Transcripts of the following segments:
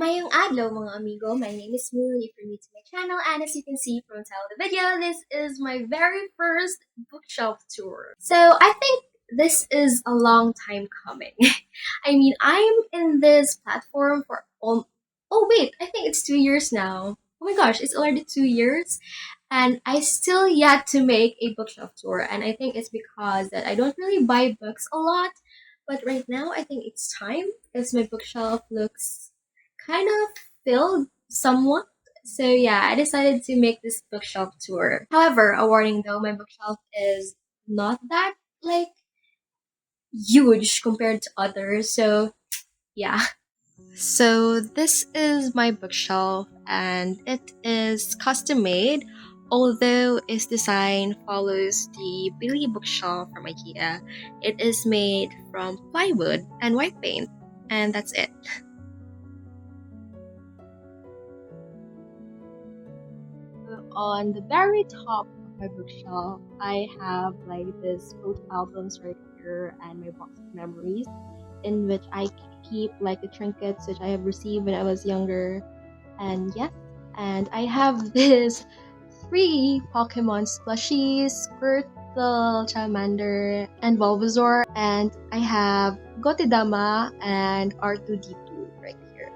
Mayong adlaw mga amigo, my name is Moon if you're new to my channel, and as you can see from the title of the video, this is my very first bookshelf tour. So I think this is a long time coming. I mean, I'm in this platform for oh wait, I think it's 2 years now. Oh my gosh, it's already 2 years and I still yet to make a bookshelf tour, and I think it's because that I don't really buy books a lot, but right now I think it's time because my bookshelf looks kind of filled somewhat. So yeah, I decided to make this bookshelf tour. However, a warning though, my bookshelf is not that like huge compared to others. So yeah. So this is my bookshelf and it is custom made, although its design follows the Billy bookshelf from IKEA. It is made from plywood and white paint, and that's it. On the very top of my bookshelf, I have like this photo albums right here and my box of memories, in which I keep like the trinkets which I have received when I was younger. And yes, and I have this 3 Pokemon plushies: Squirtle, Charmander, and Bulbasaur, and I have Gotedama and R2D2 right here.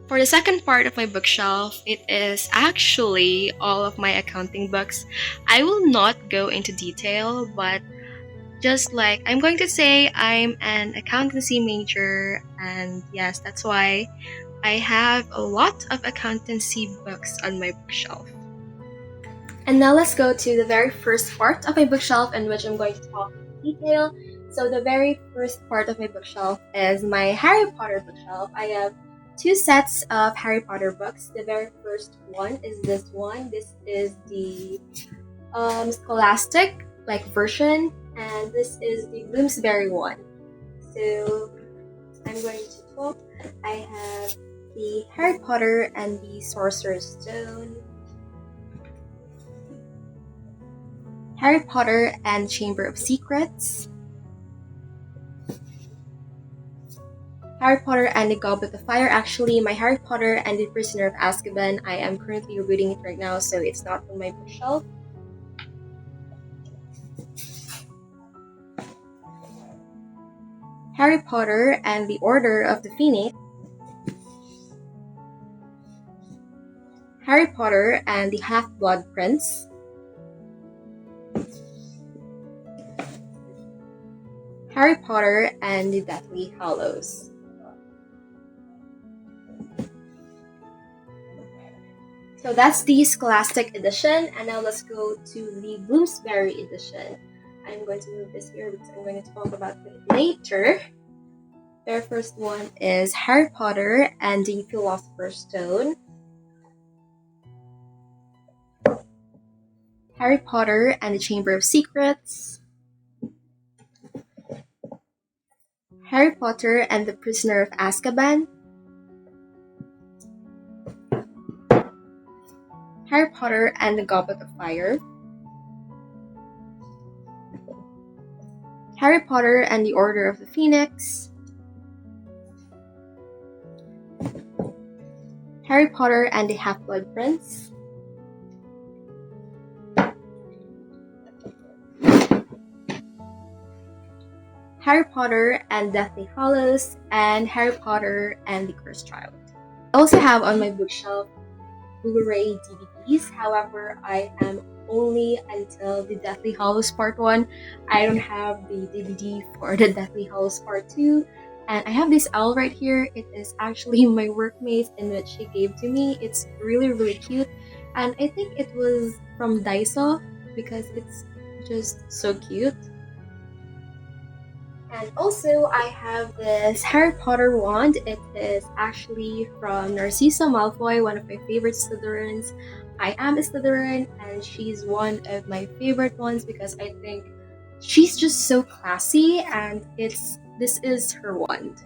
For the second part of my bookshelf, it is actually all of my accounting books. I will not go into detail, but just like I'm going to say, I'm an accountancy major, and yes, that's why I have a lot of accountancy books on my bookshelf. And now let's go to the very first part of my bookshelf, in which I'm going to talk in detail. So the very first part of my bookshelf is my Harry Potter bookshelf. I have 2 sets of Harry Potter books. The very first one is this one. This is the Scholastic version, and this is the Bloomsbury one. So I'm going to talk. I have the Harry Potter and the Sorcerer's Stone, Harry Potter and Chamber of Secrets, Harry Potter and the Goblet of Fire. Actually, my Harry Potter and the Prisoner of Azkaban, I am currently reading it right now, so it's not on my bookshelf. Harry Potter and the Order of the Phoenix, Harry Potter and the Half-Blood Prince, Harry Potter and the Deathly Hallows. So that's the Scholastic edition, and now let's go to the Bloomsbury edition. I'm going to move this here because I'm going to talk about it later. Their first one is Harry Potter and the Philosopher's Stone, Harry Potter and the Chamber of Secrets, Harry Potter and the Prisoner of Azkaban, Harry Potter and the Goblet of Fire, Harry Potter and the Order of the Phoenix, Harry Potter and the Half-Blood Prince, Harry Potter and Deathly Hallows, and Harry Potter and the Cursed Child. I also have on my bookshelf Blu-ray DVDs. However, I am only until the Deathly Hallows Part 1. I don't have the DVD for the Deathly Hallows Part 2. And I have this owl right here. It is actually my workmate, in which she gave to me. It's really cute. And I think it was from Daiso because it's just so cute. And also, I have this Harry Potter wand. It is actually from Narcissa Malfoy, one of my favorite Slytherins. I am a Slytherin, and she's one of my favorite ones because I think she's just so classy, and this is her wand.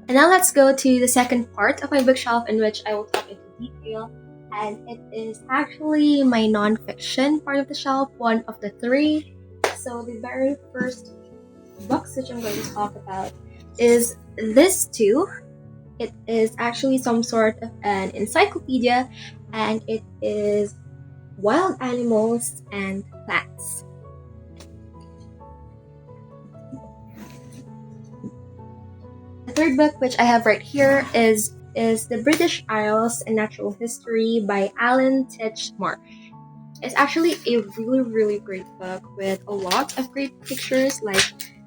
And now let's go to the second part of my bookshelf, in which I will talk into detail. And it is actually my non-fiction part of the shelf, one of the 3. So the very first books which I'm going to talk about is this too. It is actually some sort of an encyclopedia, and it is wild animals and plants. The third book which I have right here is The British Isles and Natural History by Alan Titchmarsh. It's actually a really great book with a lot of great pictures, like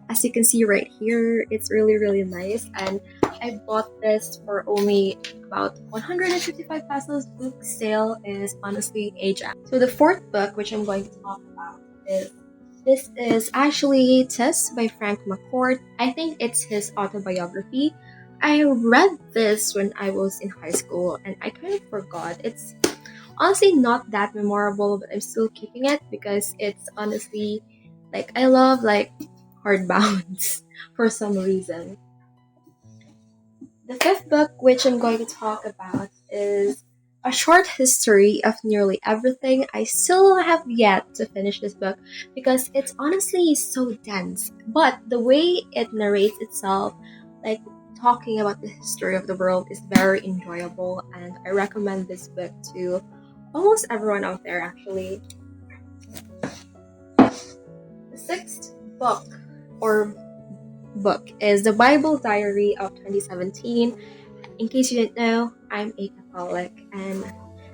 as you can see right here. It's really nice, and I bought this for only about 155 pesos. Book sale is honestly a gem. So the fourth book which I'm going to talk about is actually Tess by Frank McCourt. I think it's his autobiography. I read this when I was in high school and I kind of forgot. It's honestly not that memorable, but I'm still keeping it because it's honestly like I love like hardbounds for some reason. The fifth book which I'm going to talk about is A Short History of Nearly Everything. I still have yet to finish this book because it's honestly so dense, but the way it narrates itself, like talking about the history of the world, is very enjoyable, and I recommend this book to almost everyone out there actually. The sixth book is The Bible Diary of 2017. In case you didn't know, I'm a Catholic, and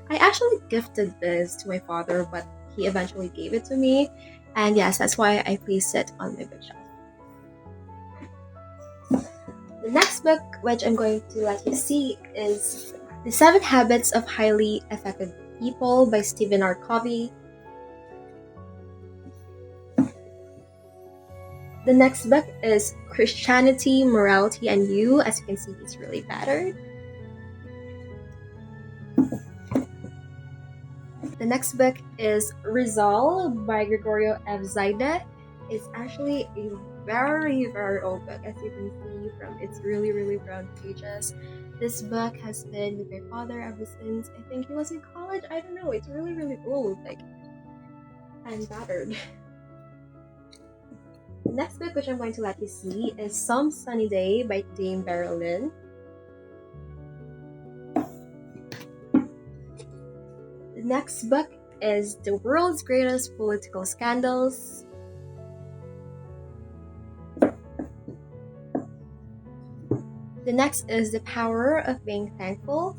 I actually gifted this to my father, but he eventually gave it to me, and yes, that's why I placed it on my bookshelf. The next book which I'm going to let you see is The 7 Habits of Highly Effective People by Stephen R. Covey. The next book is Christianity, Morality, and You. As you can see, it's really battered. The next book is Rizal by Gregorio F. Zaide. It's actually a very old book, as you can see from its really brown pages. This book has been with my father ever since I think he was in college. I don't know, it's really old, like, and battered. The next book which I'm going to let you see is Some Sunny Day by Dame Berylyn. The next book is The World's Greatest Political Scandals. The next is The Power of Being Thankful.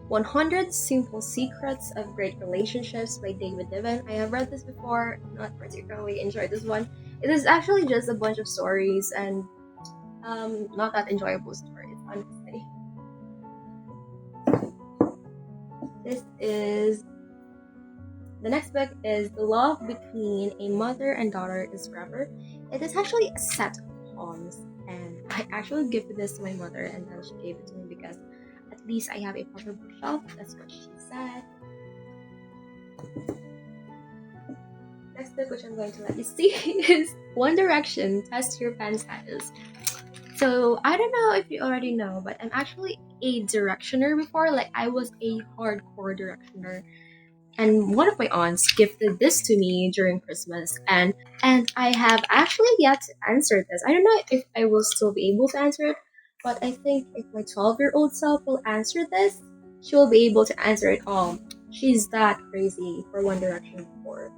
"100 Simple Secrets of Great Relationships" by David Niven. I have read this before, not particularly enjoyed this one. It is actually just a bunch of stories and not that enjoyable stories, honestly. The next book is The Love Between a Mother and Daughter is Forever. It is actually a set of poems, and I actually gifted this to my mother, and then she gave it to me because at least I have a proper bookshelf. That's what she said. Next book which I'm going to let you see is One Direction, Test Your Fan Status. So I don't know if you already know, but I'm actually a Directioner before. Like, I was a hardcore Directioner, and one of my aunts gifted this to me during Christmas, and I have actually yet to answer this. I don't know if I will still be able to answer it, but I think if my 12-year-old self will answer this, she will be able to answer it all. She's that crazy for One Direction before.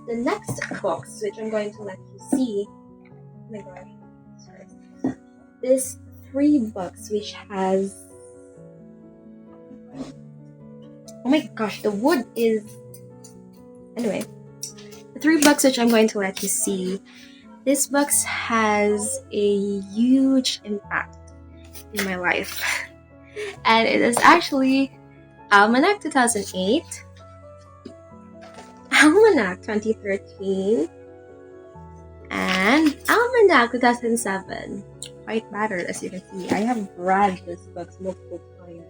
The next box, which I'm going to let you see, oh my gosh, sorry, is 3 books which has, oh my gosh, the wood is, anyway, the 3 books which I'm going to let you see, this book has a huge impact in my life. And it is actually Almanac 2008, Almanac 2013, and Almanac 2007. Quite battered, as you can see. I have read this book multiple times,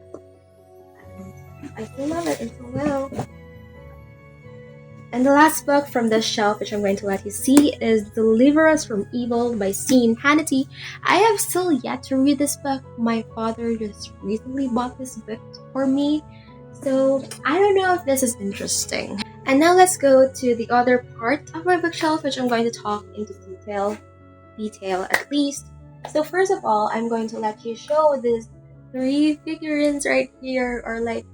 and I still love it until now. And the last book from this shelf, which I'm going to let you see, is Deliver Us from Evil by Sean Hannity. I have still yet to read this book. My father just recently bought this book for me, so I don't know if this is interesting. And now let's go to the other part of my bookshelf, which I'm going to talk into detail at least. So first of all, I'm going to let you show these 3 figurines right here, or like,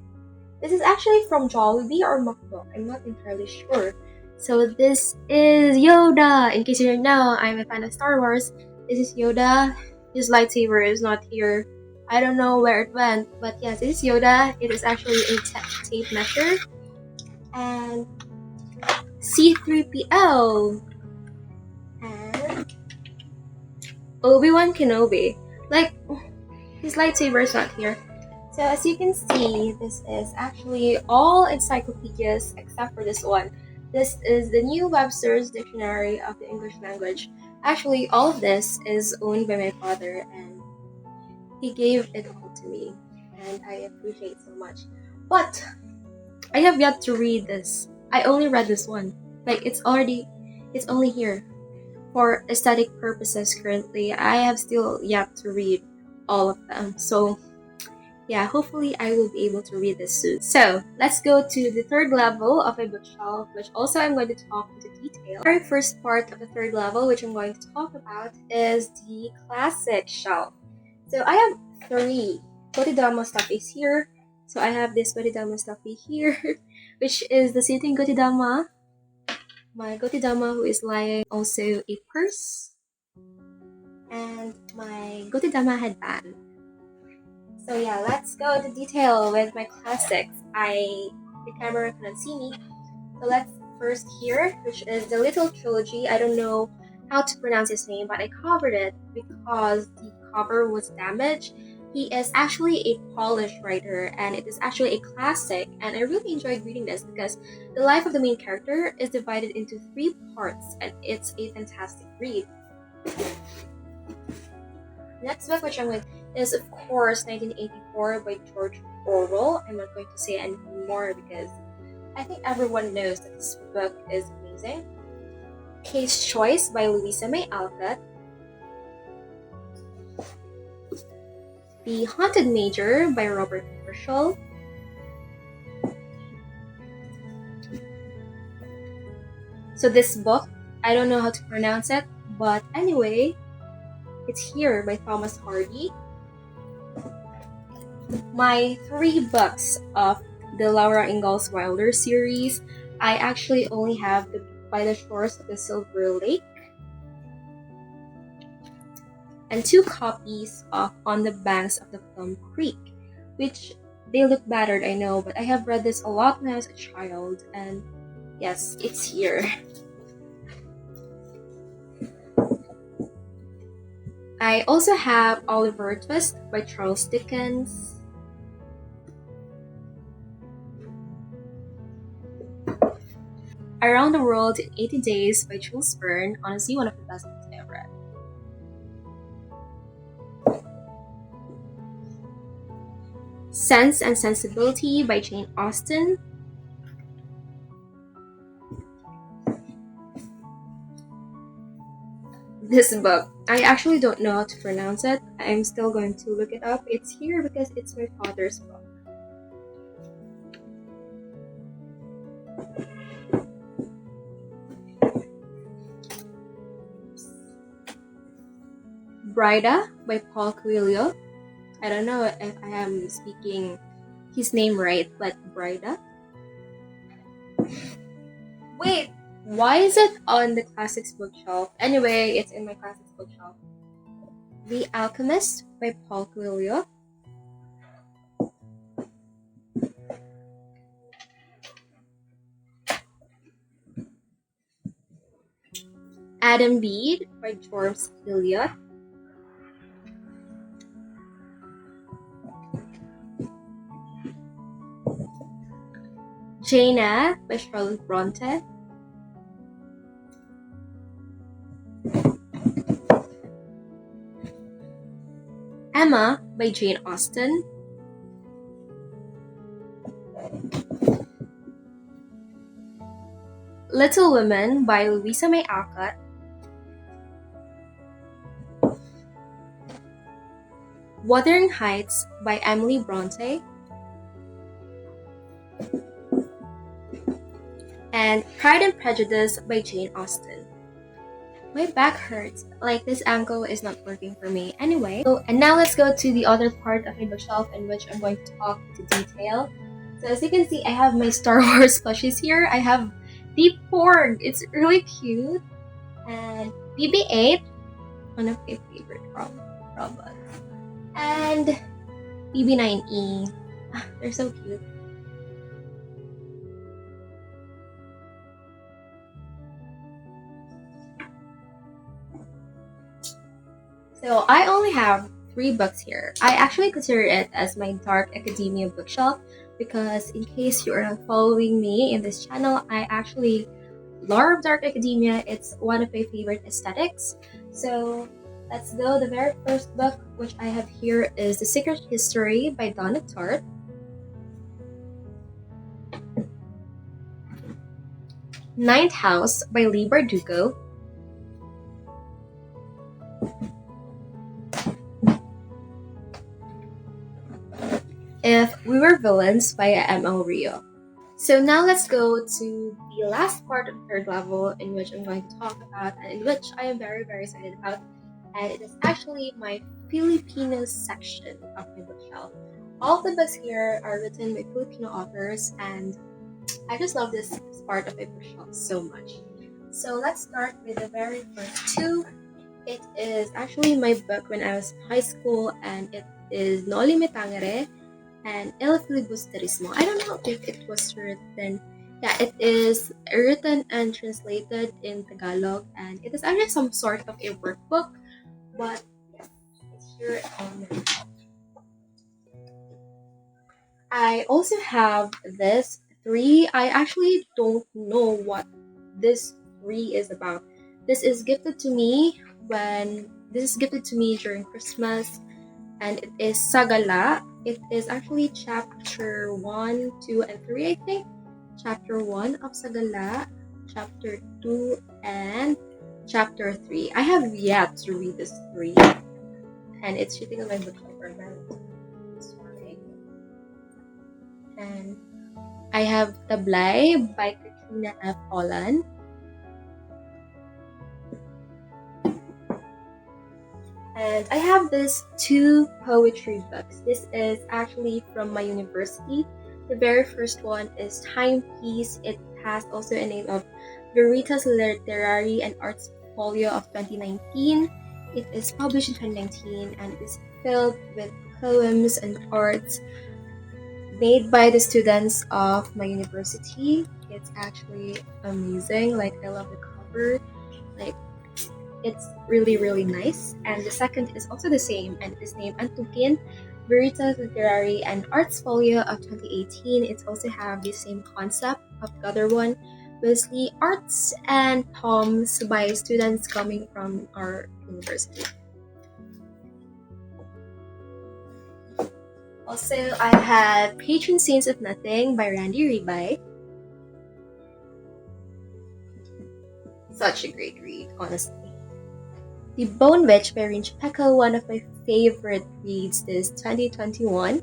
this is actually from Jollibee or McDo. I'm not entirely sure. So this is Yoda. In case you don't know, I'm a fan of Star Wars. This is Yoda. His lightsaber is not here. I don't know where it went, but yes, this is Yoda. It is actually a tape measure. And C-3PO. And Obi-Wan Kenobi. Like, his lightsaber is not here. So as you can see, this is actually all encyclopedias except for this one. This is the New Webster's Dictionary of the English Language. Actually, all of this is owned by my father, and he gave it all to me, and I appreciate so much. But I have yet to read this. I only read this one. Like, it's only here for aesthetic purposes currently. I have still yet to read all of them. So yeah, hopefully I will be able to read this soon. So let's go to the third level of my bookshelf, which also I'm going to talk into detail. The very first part of the third level, which I'm going to talk about, is the classic shelf. So I have 3 Gotidama stuffies here. So I have this Gotidama stuffy here, which is the sitting Gotidama. My Gotidama who is lying, also a purse, and my Gotidama headband. So yeah, let's go into detail with my classics. The camera cannot see me. So let's first here, which is the Little Trilogy. I don't know how to pronounce his name, but I covered it because the cover was damaged. He is actually a Polish writer, and it is actually a classic, and I really enjoyed reading this because the life of the main character is divided into 3 parts, and it's a fantastic read. Next book which I'm with is of course 1984 by George Orwell. I'm not going to say anything more because I think everyone knows that this book is amazing. Case Choice by Louisa May Alcott. The Haunted Major by Robert Herschel. So this book, I don't know how to pronounce it, but anyway, it's here by Thomas Hardy. My 3 books of the Laura Ingalls Wilder series, I actually only have By the Shores of the Silver Lake and 2 copies of On the Banks of the Plum Creek, which they look battered, I know, but I have read this a lot when I was a child, and yes, it's here. I also have Oliver Twist by Charles Dickens. Around the World in 80 Days by Jules Verne, honestly one of the best books I've read. Sense and Sensibility by Jane Austen. This book, I actually don't know how to pronounce it. I'm still going to look it up. It's here because it's my father's book. Brida by Paul Coelho. I don't know if I am speaking his name right, but Brida. Wait, why is it on the classics bookshelf? Anyway, it's in my classics bookshelf. The Alchemist by Paul Coelho. Adam Bede by George Eliot. Jane Eyre by Charlotte Bronte. Emma by Jane Austen. Little Women by Louisa May Alcott. Wuthering Heights by Emily Bronte. and Pride and Prejudice by Jane Austen. My back hurts, like this ankle is not working for me. Anyway, and now let's go to the other part of my bookshelf in which I'm going to talk into detail. So as you can see, I have my Star Wars plushies here. I have the Porg, it's really cute, and BB-8, one of my favorite robots, and BB-9E. They're so cute. So I only have 3 books here. I actually consider it as my dark academia bookshelf because in case you are not following me in this channel, I actually love dark academia. It's one of my favorite aesthetics. So let's go. The very first book which I have here is The Secret History by Donna Tartt. Ninth House by Leigh Bardugo. If We Were Villains by M.L. Rio. So now let's go to the last part of the third level in which I'm going to talk about and in which I am very excited about, and it is actually my Filipino section of my bookshelf. All of the books here are written by Filipino authors and I just love this part of my bookshelf so much. So let's start with the very first 2. It is actually my book when I was in high school and it is Noli Me Tangere and El Filibusterismo. I don't know if it was written. Yeah, it is written and translated in Tagalog, and it is actually some sort of a workbook, but yes, it's here on the shelf. I also have this 3. I actually don't know what this 3 is about. This is gifted to me during Christmas, and it is Sagala. It is actually chapter 1, 2, and 3, I think. Chapter 1 of Sagala, chapter 2, and chapter 3. I have yet to read this 3, and it's sitting on my bookshelf for a minute. And I have Tablay by Katrina F. Holland. And I have these 2 poetry books. This is actually from my university. The very first one is Timepiece. It has also a name of Veritas Literary and Arts Folio of 2019. It is published in 2019 and it is filled with poems and arts made by the students of my university. It's actually amazing. Like, I love the cover. Like, it's really nice. And the second is also the same, and it is named Antukin, Veritas Literary and Arts Folio of 2018. It also have the same concept of the other one, mostly arts and poems by students coming from our university. Also, I have Patron Saints of Nothing by Randy Ribay. Such a great read, honestly. The Bone Witch by Rinch Pecco, one of my favorite reads this 2021.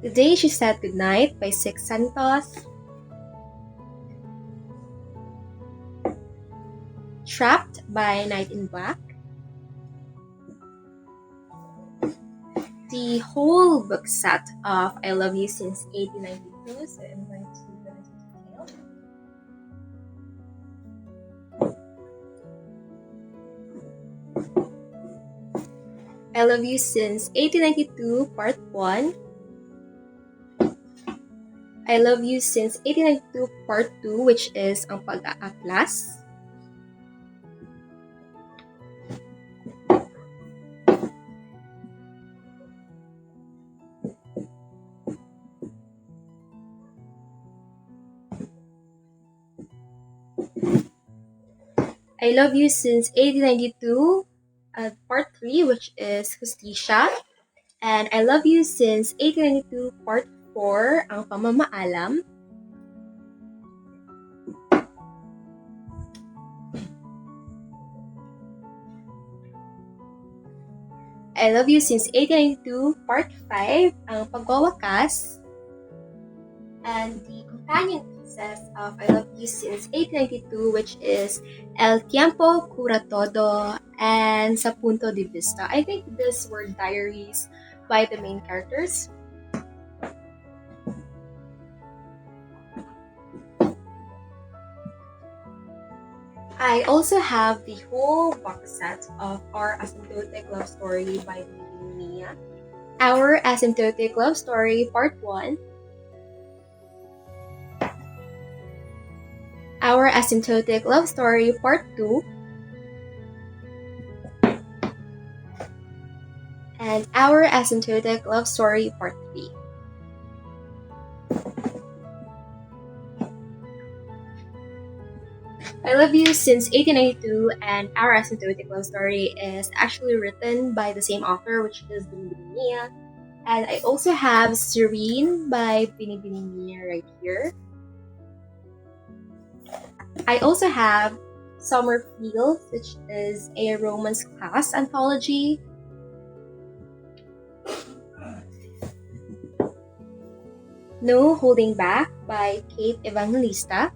The Day She Said Goodnight by Six Santos. Trapped by Night in Black. The whole book set of I Love You Since 1892, so I'm going to go into detail. I Love You Since 1892, Part 1. I Love You Since 1892, Part 2, which is Ang Pag-aaklas. I Love You Since 1892, Part 3, which is Justicia. And I Love You Since 1892, Part 4, Ang Pamamaalam. I Love You Since 1892, Part 5, Ang Pagwawakas. and the companion pieces of I Love You Since 1892, which is El Tiempo Cura Todo and Sa Punto de Vista. I think these were diaries by the main characters. I also have the whole box set of Our Asymptotic Love Story by Mia. Our Asymptotic Love Story Part 1. Our Asymptotic Love Story Part 2. And Our Asymptotic Love Story Part 3. I Love You Since 1892 and Our Asymptotic Love Story is actually written by the same author, which is Binibini Mia. And I also have Serene by Binibini Mia right here. I also have Summer Fields, which is a romance class anthology. No Holding Back by Kate Evangelista.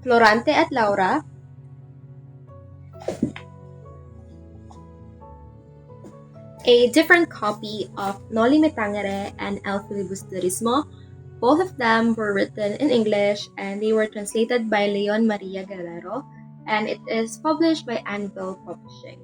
Florante at Laura. A different copy of Noli Me Tangere and El Filibusterismo. Both of them were written in English and they were translated by Leon Maria Guerrero, and it is published by Anvil Publishing.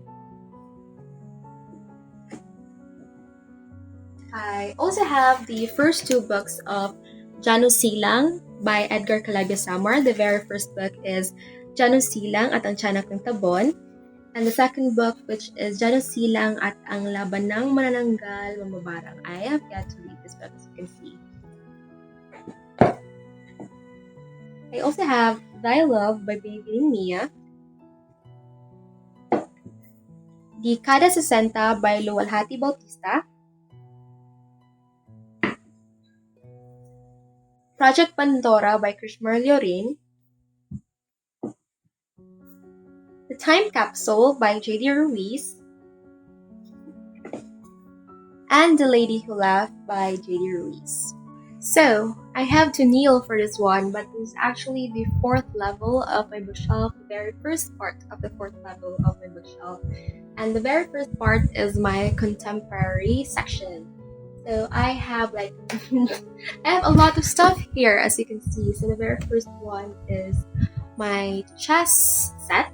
I also have the first two books of Janus Silang by Edgar Calabia Samar. The very first book is Janus Silang at Ang Tiyanak ng Tabon. And the second book, which is Janus Silang at Ang Laban ng Manananggal Mamabarang. I have yet to read this book, as you can see. I also have Thy Love by Baby Mia. The Kada 60 by Luwalhati Bautista. Project Pandora by Krishmar Llorin. The Time Capsule by J.D. Ruiz. And The Lady Who Laughed by J.D. Ruiz. So, I have to kneel for this one, but this is actually the fourth level of my bookshelf, the very first part of the fourth level of my bookshelf. And the very first part is my contemporary section. So I have I have a lot of stuff here, as you can see. So the very first one is my chess set.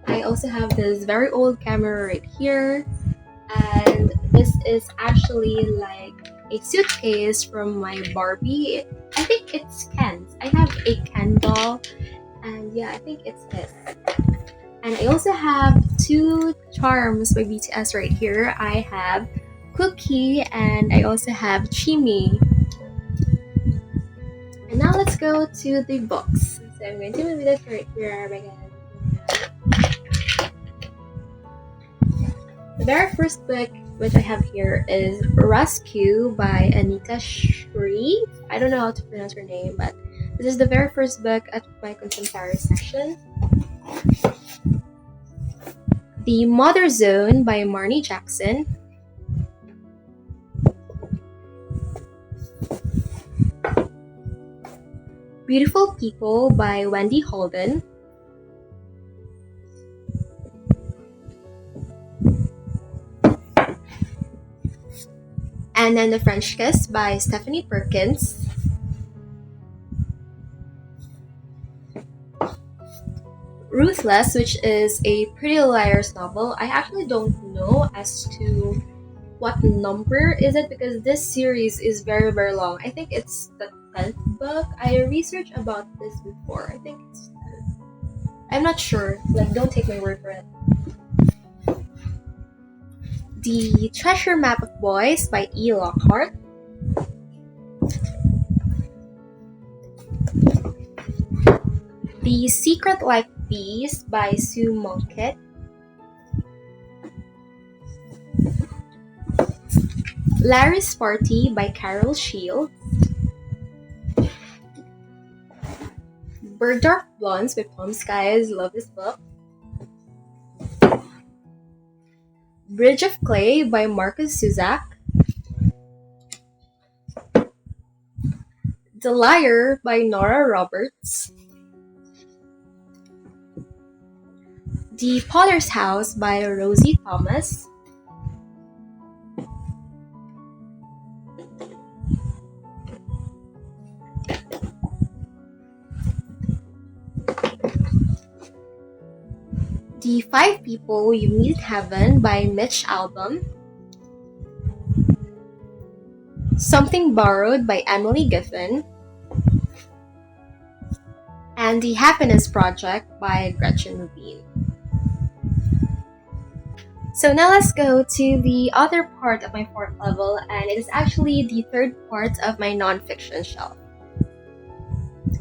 I also have this very old camera right here. And this is actually like a suitcase from my Barbie. I think it's Ken's. I have a Ken doll. And yeah, I think it's his. And I also have two charms by BTS right here. I have Cookie and I also have Chimi. And now let's go to the books. So I'm going to move this right here. The very first book which I have here is Rescue by Anita Shree. I don't know how to pronounce her name, but this is the very first book at my contemporary section. The Mother Zone by Marnie Jackson. Beautiful People by Wendy Holden. And then The French Kiss by Stephanie Perkins. Ruthless, which is a Pretty Little Liars novel. I actually don't know as to what number is it because this series is very, very long. I think it's the 10th book. I researched about this before. I think it's 10th. I'm not sure. Don't take my word for it. The Treasure Map of Boys by E. Lockhart. The Secret Life Bees by Sue Monket. Larry's Party by Carol Shields. Bergdorf Blondes by Plum Skies. Love this book. Bridge of Clay by Marcus Zuzak, The Liar by Nora Roberts, The Potter's House by Rosie Thomas, The Five People You Meet in Heaven by Mitch Albom, Something Borrowed by Emily Giffen, and The Happiness Project by Gretchen Rubin. So now let's go to the other part of my fourth level, and it is actually the third part of my nonfiction shelf.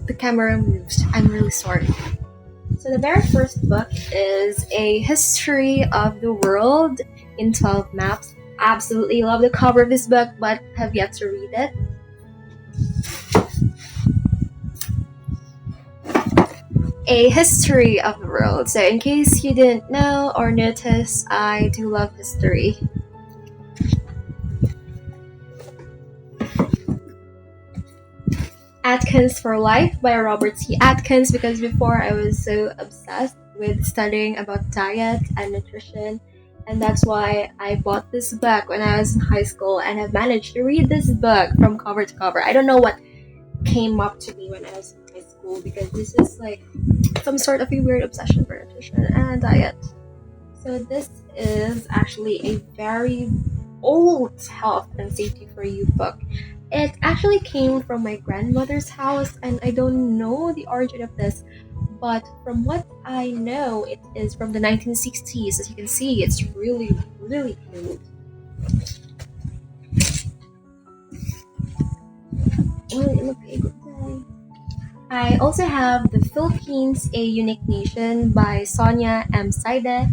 The camera moves. I'm really sorry. So the very first book is A History of the World in 12 Maps. Absolutely love the cover of this book, but have yet to read it. A History of the World. So in case you didn't know or notice, I do love history. Atkins for Life by Robert C. Atkins, because before I was so obsessed with studying about diet and nutrition, and that's why I bought this book when I was in high school and have managed to read this book from cover to cover. I don't know what came up to me when I was in high school, because this is like some sort of a weird obsession for nutrition and diet. So this is actually a very old health and safety for you book. It actually came from my grandmother's house, and I don't know the origin of this, but from what I know, it is from the 1960s. As you can see, it's really, really old. I also have The Philippines, A Unique Nation by Sonia M. Saide.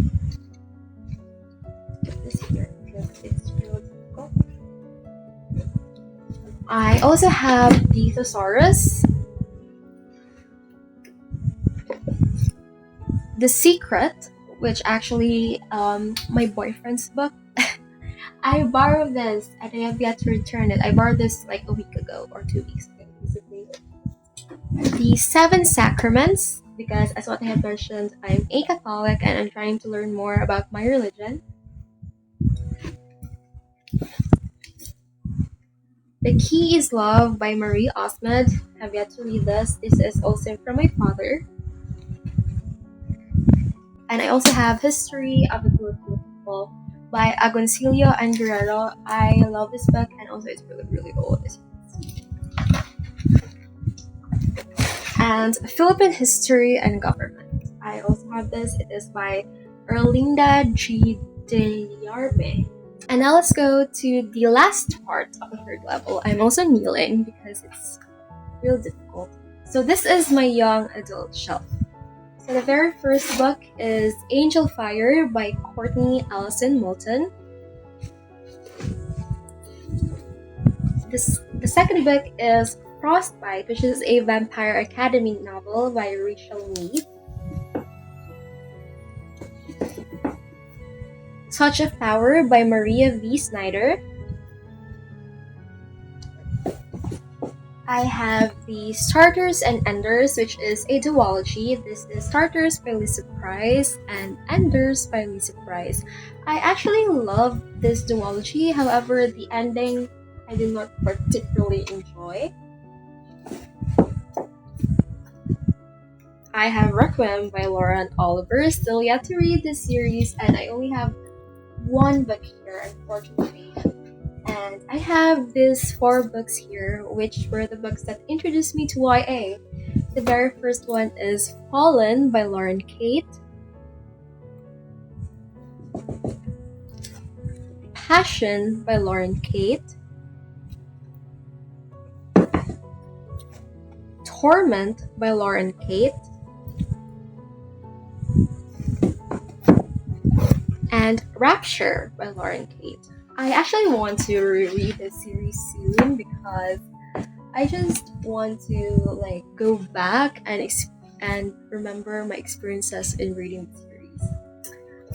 This here, because it's really difficult. I also have The Thesaurus, The Secret, which actually my boyfriend's book. I borrowed this and I have yet to return it. I borrowed this like a week ago or 2 weeks ago, basically. The Seven Sacraments, because as what I have mentioned, I'm a Catholic and I'm trying to learn more about my religion. The Key is Love by Marie Osmond. Have yet to read this. This is also from my father. And I also have History of the Filipino People by Agoncillo and Guerrero. I love this book, and also it's really, really old. And Philippine History and Government. I also have this. It is by Erlinda G. Dellarme. And now let's go to the last part of the third level. I'm also kneeling because it's real difficult. So this is my young adult shelf. So the very first book is Angel Fire by Courtney Allison Moulton. The second book is Frostbite, which is a Vampire Academy novel by Rachel Mead. Touch of Power by Maria V. Snyder. I have the Starters and Enders, which is a duology. This is Starters by Lisa Price and Enders by Lisa Price. I actually love this duology, however, the ending I did not particularly enjoy. I have Requiem by Lauren Oliver, still yet to read this series, and I only have one book here, unfortunately. And I have these 4 books here, which were the books that introduced me to YA. The very first one is Fallen by Lauren Kate. Passion by Lauren Kate. Torment by Lauren Kate. And Rapture by Lauren Kate. I actually want to reread this series soon because I just want to go back and remember my experiences in reading the series.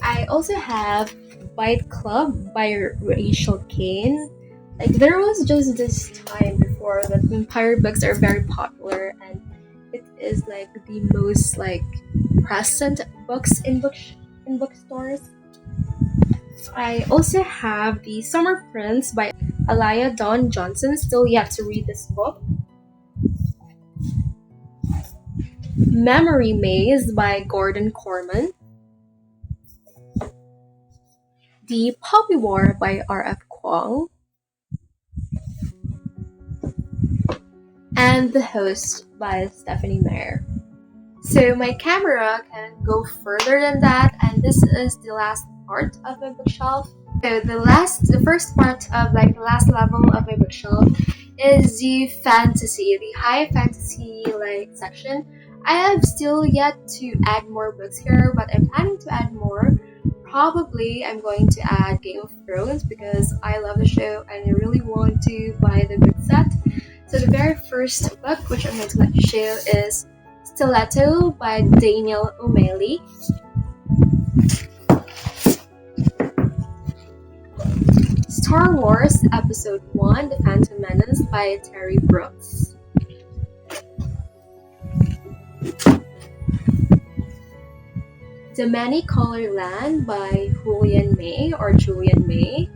I also have Bite Club by Rachel Kane. Like there was just this time before that vampire books are very popular, and it is like the most like present books in bookstores. I also have the Summer Prince by Alaya Dawn Johnson. Still yet to read this book. Memory Maze by Gordon Corman. The Poppy War by R.F. Kuang. And The Host by Stephanie Meyer. So my camera can go further than that, and this is the last part of my bookshelf. So the first part of like the last level of my bookshelf is the high fantasy like section. I have still yet to add more books here, but I'm planning to add more. Probably I'm going to add Game of Thrones because I love the show and I really want to buy the book set. So the very first book which I'm going to let you show is Stiletto by Daniel O'Malley. Star Wars Episode 1, The Phantom Menace by Terry Brooks. The Many-Colored Land by Julian May.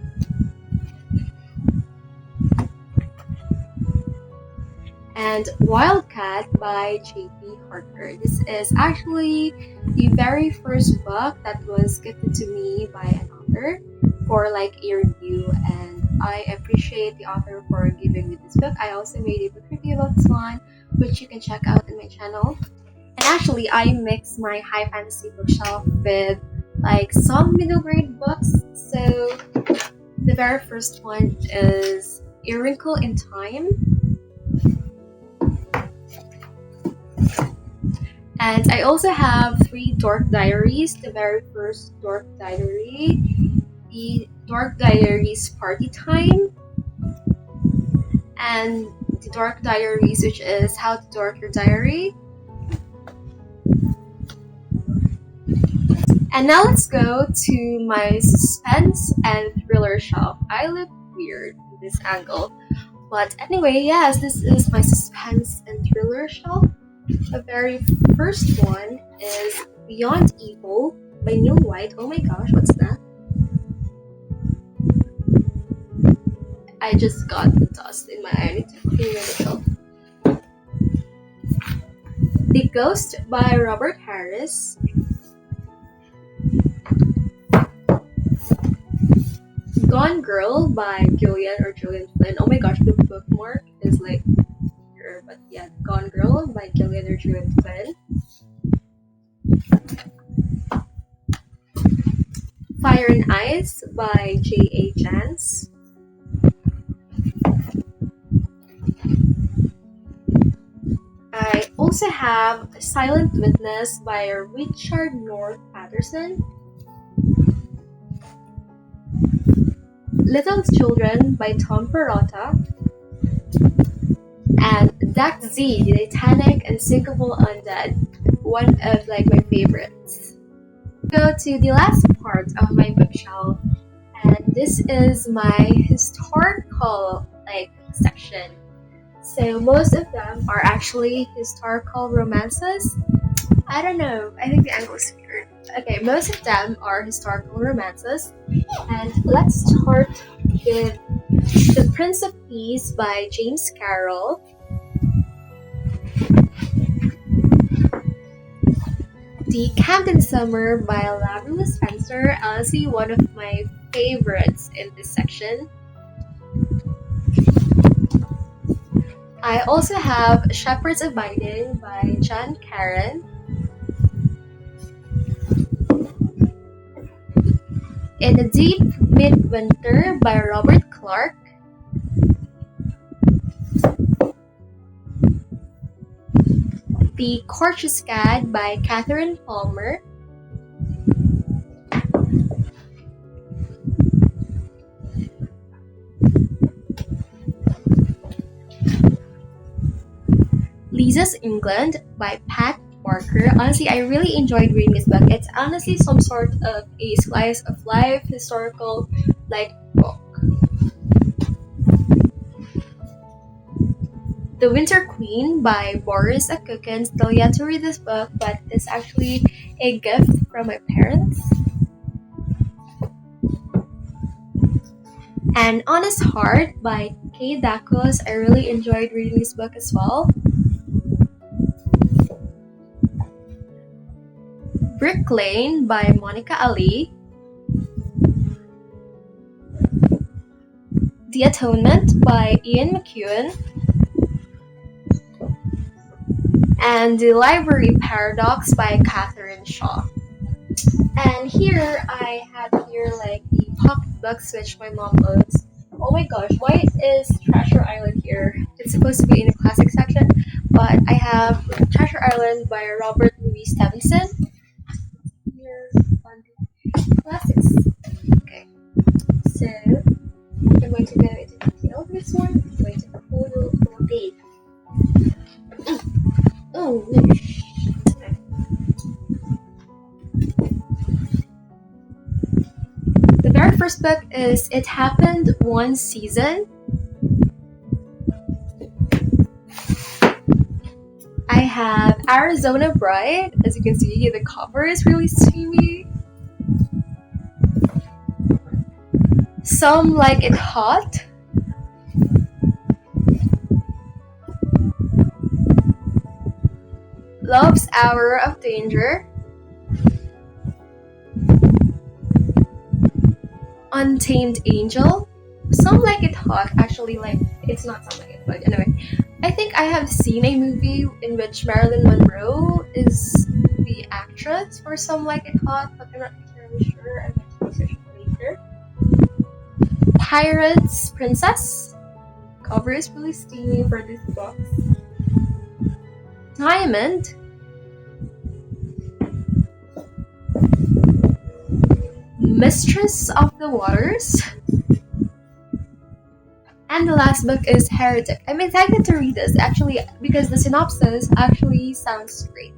And Wildcat by J.P. Harker. This is actually the very first book that was gifted to me by an author for like a review, and I appreciate the author for giving me this book. I also made a book review about this one, which you can check out in my channel. And actually, I mix my high fantasy bookshelf with like some middle grade books. So the very first one is A Wrinkle in Time. And I also have 3 Dork Diaries. The very first Dork Diary, the Dork Diaries Party Time, and the Dork Diaries, which is How to Dork Your Diary. And now let's go to my suspense and thriller shelf. I look weird in this angle. But anyway, yes, this is my suspense and thriller shelf. The very first one is Beyond Evil by Neil White. Oh my gosh, what's that? I just got the dust in my eye. I need to clean myself. The Ghost by Robert Harris. Gone Girl by Gillian Flynn. Oh my gosh, the bookmark is like here, but yeah, Gone Girl by Gillian Flynn. Fire and Ice by J.A. Jans. I also have Silent Witness by Richard North Patterson. Little Children by Tom Perrotta. And Dak Z, the Titanic and Sinkable Undead, one of like my favorites. Go to the last part of my bookshelf, and this is my historical like section. So most of them are actually historical romances. I don't know, I think the angle is weird. Okay, most of them are historical romances. And let's start with The Prince of Peace by James Carroll. The Camden Summer by Laverne Spencer, honestly one of my favorites in this section. I also have Shepherds Abiding by John Karen. In the Deep Midwinter by Robert Clark. The Corchescad by Catherine Palmer. Lisa's England by Pat Parker. Honestly, I really enjoyed reading this book. It's honestly some sort of a slice of life historical like book. The Winter Queen by Boris Akukin. Still yet to read this book, but it's actually a gift from my parents. An Honest Heart by Kay Dacos. I really enjoyed reading this book as well. Brick Lane by Monica Ali. The Atonement by Ian McEwan. And The Library Paradox by Catherine Shaw. And here I have like the pocketbooks which my mom owns. Oh my gosh, why is Treasure Island here? It's supposed to be in the classic section, but I have Treasure Island by Robert Louis Stevenson. Here on the classics. Okay, so I'm going to go into detail of this one. I'm going to pull the page. Oh, no. The very first book is It Happened One Season. I have Arizona Bride. As you can see, the cover is really steamy. Some Like It Hot. Love's Hour of Danger. Untamed Angel. Some Like It Hot. Actually, like, it's not Some Like It Hot. Anyway, I think I have seen a movie in which Marilyn Monroe is the actress for Some Like It Hot, but I'm not entirely sure. I'm going to research it later. Pirate's Princess. Cover is really steamy for this box. Diamond. Mistress of the Waters. And the last book is Heretic. I'm excited to read this actually because the synopsis actually sounds great.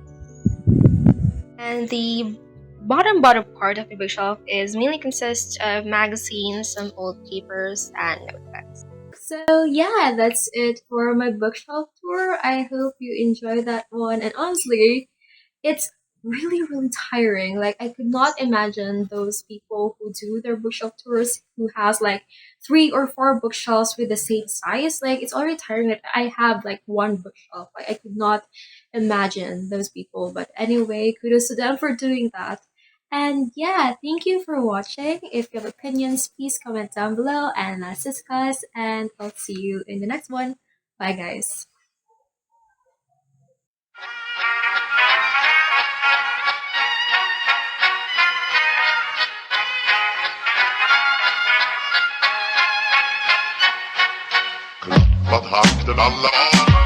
And the bottom part of the bookshelf is mainly consists of magazines, some old papers, and notebooks. So yeah, that's it for my bookshelf tour. I hope you enjoyed that one. And honestly, it's really tiring. Like, I could not imagine those people who do their bookshelf tours who has like 3 or 4 bookshelves with the same size. Like, it's already tiring that I have like one bookshelf. Like, I could not imagine those people. But anyway, kudos to them for doing that. And yeah, thank you for watching. If you have opinions, please comment down below and let's discuss. And I'll see you in the next one. Bye, guys. Wat hakte alla